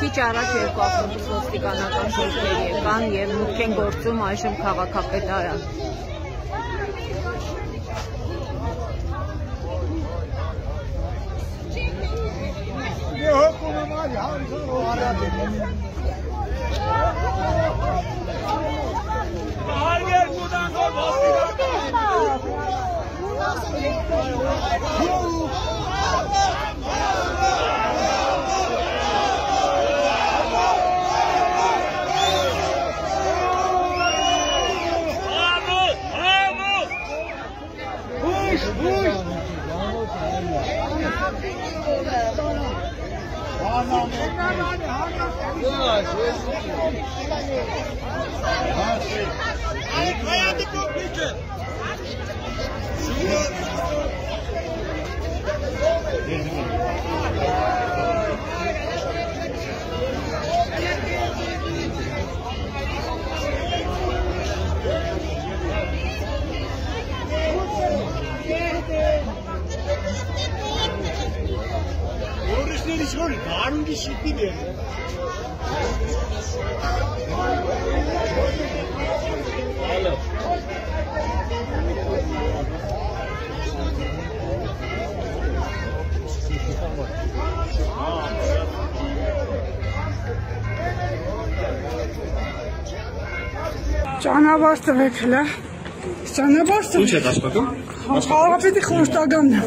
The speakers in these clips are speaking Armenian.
Քիչ առաջ երկու ավտոբուս ոստիկանական զորքեր եկան եւ մուտք են գործում այժմ քաղաքապետարան։ Ճանապարհ տվեք հլը, ճանապարհ տվեք։ Ինչ է դասպակում։ Քաղաքապետի խորհրդականն է։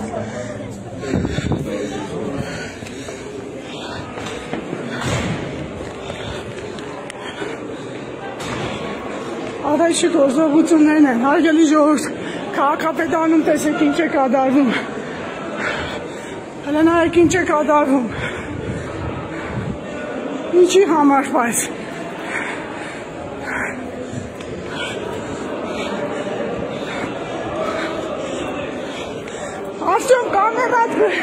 Ադայշի գործողություններն են, հարգելի ժողովուրդ, քաղաքապետարանում տեսեք ինչ է կատարվում։ Հələ նայեք ինչ է կատարվում։ Ինչի համար բայց։ Արտյոմ կամերատ վեր։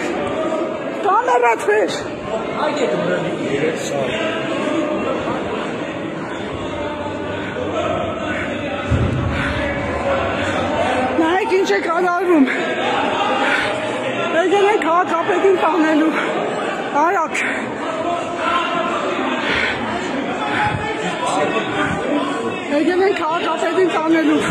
Նայեք ինչ է կատարվում։ Եկել են քաղաքապետին տանելու։ Արագ։ Եկել են քաղաքապետին տանելու։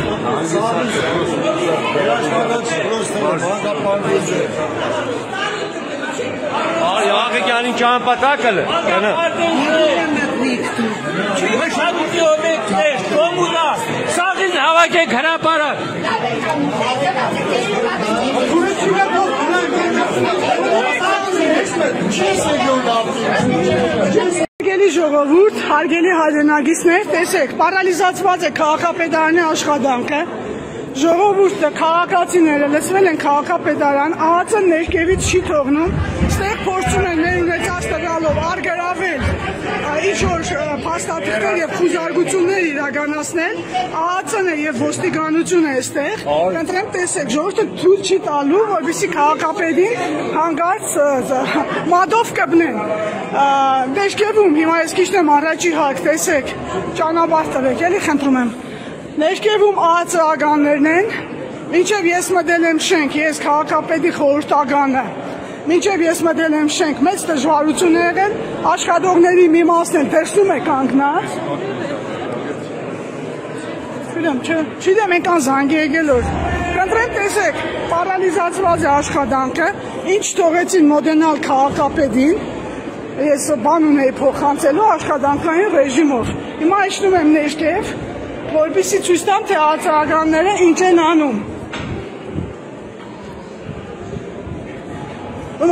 Աղեկյանին ճամպատակը լը։ Սաղին հավաքեք հրապարակ։ Հարգելի ժողովուրդ, հարգելի հայրենագիտներ, տեսեք, պարալիզացված է քաղաքապետարանի աշխատանքը։ Ժողովուրդը, քաղաքացիները լսվել են քաղաքապետարան, ԱԱԾ-ը ներքևից չի թողնում, ստեղ փորձում են մեր ունեցած տվյալով արգելավել ինչ-որ փաստաթղթեր եւ խուզարկություններ իրականացնել, ԱԱԾ-ն է եւ ոստիկանությունը այստեղ, կընտրեմ տեսեք, ժողովուրդը թույլ չի տալու, որպեսզի քաղաքապետին հանգարց մատով կպնեն։ Ներքևում, հիմա ես քիչ եմ առաջի հակ, տեսեք, ճանապարհ տվեք, էլի խնդրում եմ։ Ներքևում ԱԱԾ-ականներն են, մինչև ես մտել եմ շենք, ես քաղաքապետի խորհրդականը, մինչև ես մտել եմ շենք, մեծ դժվարություն է եղել, աշխատողների մի մասն էլ դրսում է կանգնած։ Չգիտեմ ենքան զանգ է եկել որ։ Կընտրեմ տեսեք, պարալիզացված է աշխատանքը, ինչ թողեցին մոտենալ քաղաքապետին, ես բան ունեի փոխանցելու աշխատանքային ռեժիմով։ Հիմա իջնում եմ ներքև, որպեսզի ցույց տամ, թե ԱԱԾ-ականները ինչ են անում։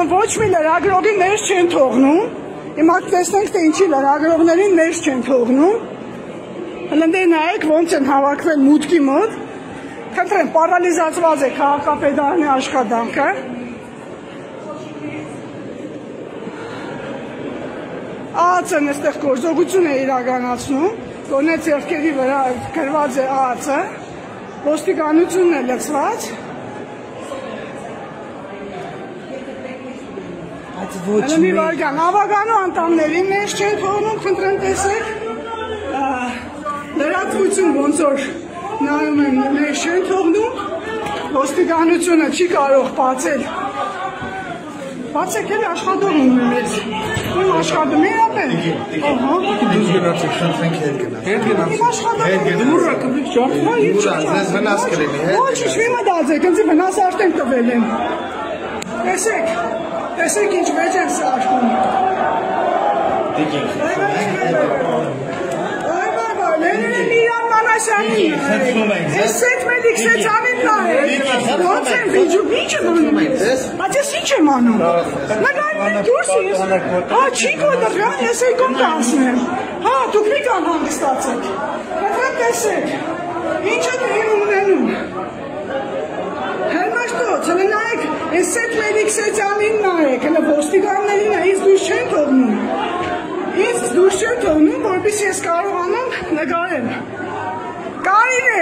Ոչ մի լրագրողի ներս չեն թողնում, հիմա տեսնենք, թե ինչի լրագրողներին ներս չեն թողնում։ Հլնդե նայեք, ոնց են հավաքվել մուտքի մոտ, խնդրեմ, պարալիզացված է քաղաքապետարանի աշխատանքը։ ԱԱԾ-ն այստեղ գործողություն է իրականացնում, գոնե ձեռքերի վրա գրված է ԱԱԾ, ոստիկանությունն է լցված։ Մի վարգան, ավագանու անդամներին ներս չեն թողնում, խնդրեմ տեսեք, լրատվություն ոնց որ նայում եմ մեր շեն թողնում, ոստիկանությունը չի կարող բացել։ Բացեք էլ աշխատող ունի մեզ։ Իմ աշխատում է ապել։ Ահա։ Դուզ գնացեք, խնդրենք հետ գնաց։ Հետ գնաց։ Իմ աշխատող։ Դուրը կբիք ճարտ։ Ձեզ վնաս կլինի, հետ։ Ոչ, ինչ մի մտածեք, ինձ վնաս արդեն տվել են։ Տեսեք ինչ մեջ են սա աշխում։ Լենինը Միլան Մանասյանին ես սետ մեդիկ սեծանին նայեք ոնց են վիջու վիջը բանում բայց ես ինչ եմ անում նգայում դուրս ես չի գոդրան ես եկում տասնեմ դուք մի կան հանգստացեք հետո տեսեք ինչը դիր ունենում հերմաշտոց հլը նայեք ես սետ մեդիկ սեծանին նայեք հլը ոստիկաններին այս դուրս չեն թողնում Ես դուրս չեմ թողնում, որպեսզի ես կարողանամ նկարել։ Կարինե։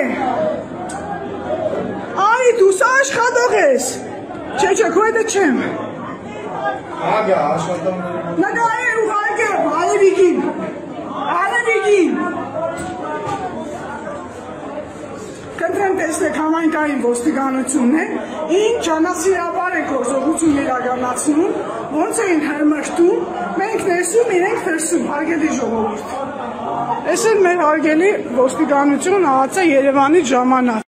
Արի, դու սա աշխատող ես։ Չէ, քո հետ չեմ։ Ագա, աշխատողները։ Նկարել ուղարկե, Արևիկին։ Արևիկին։ Կընտրեմ տեսնեք համայնքային ոստիկանությունն է, ինչ անասիրաբար են գործողություն իրականացնում, ոնց էին հրմշտում, մենք ներսում, իրենք դրսում, հարգելի ժողովուրդ։ Այս էլ մեր հարգելի ոստիկանություն ահացա Երևանի ժամանակ։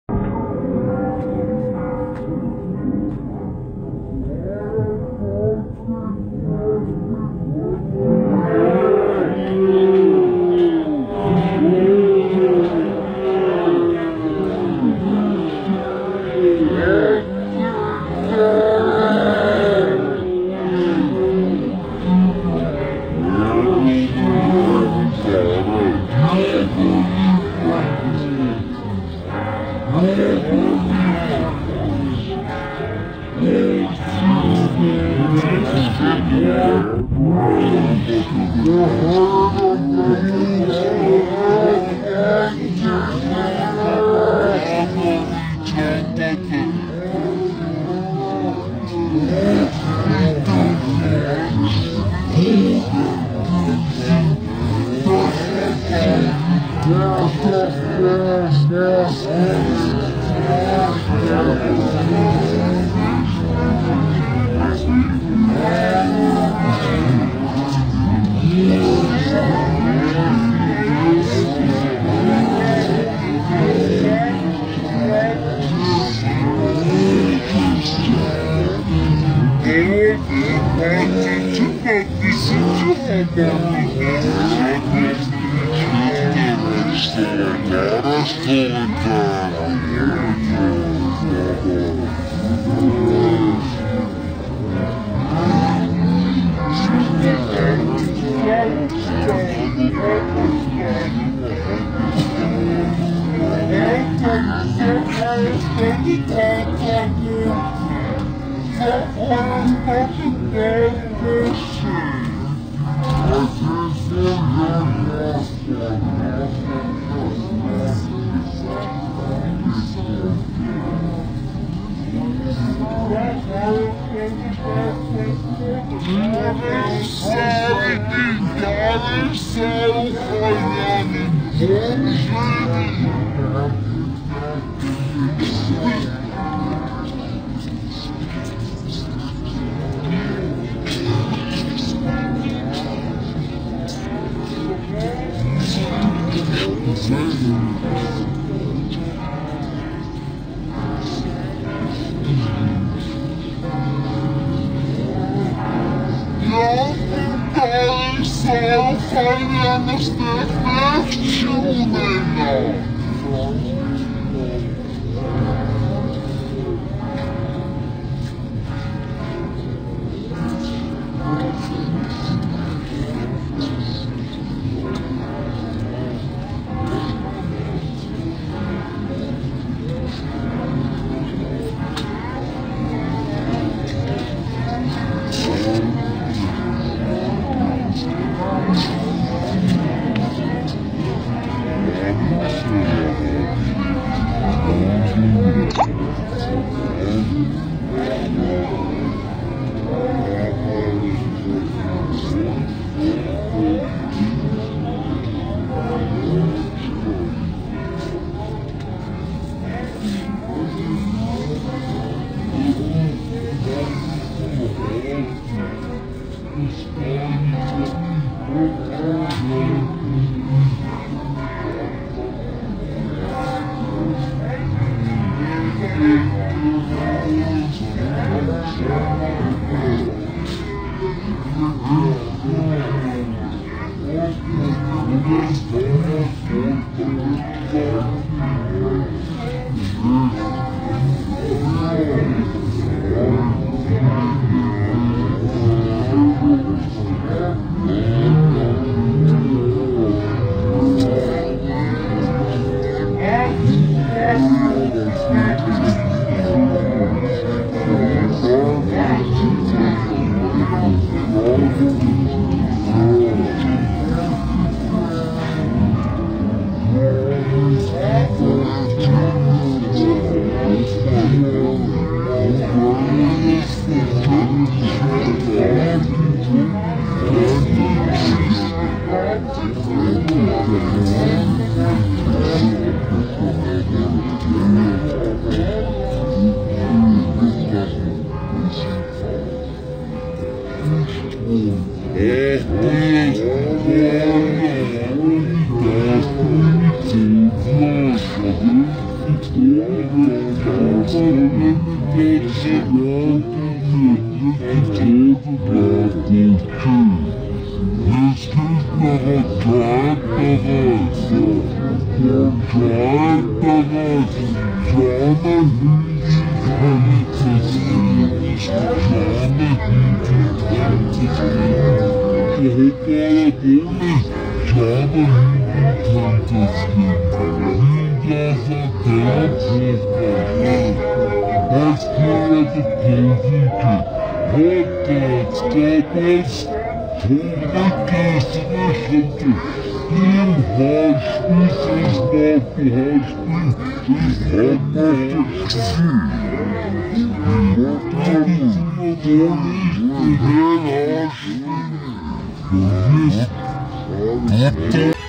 Thank you.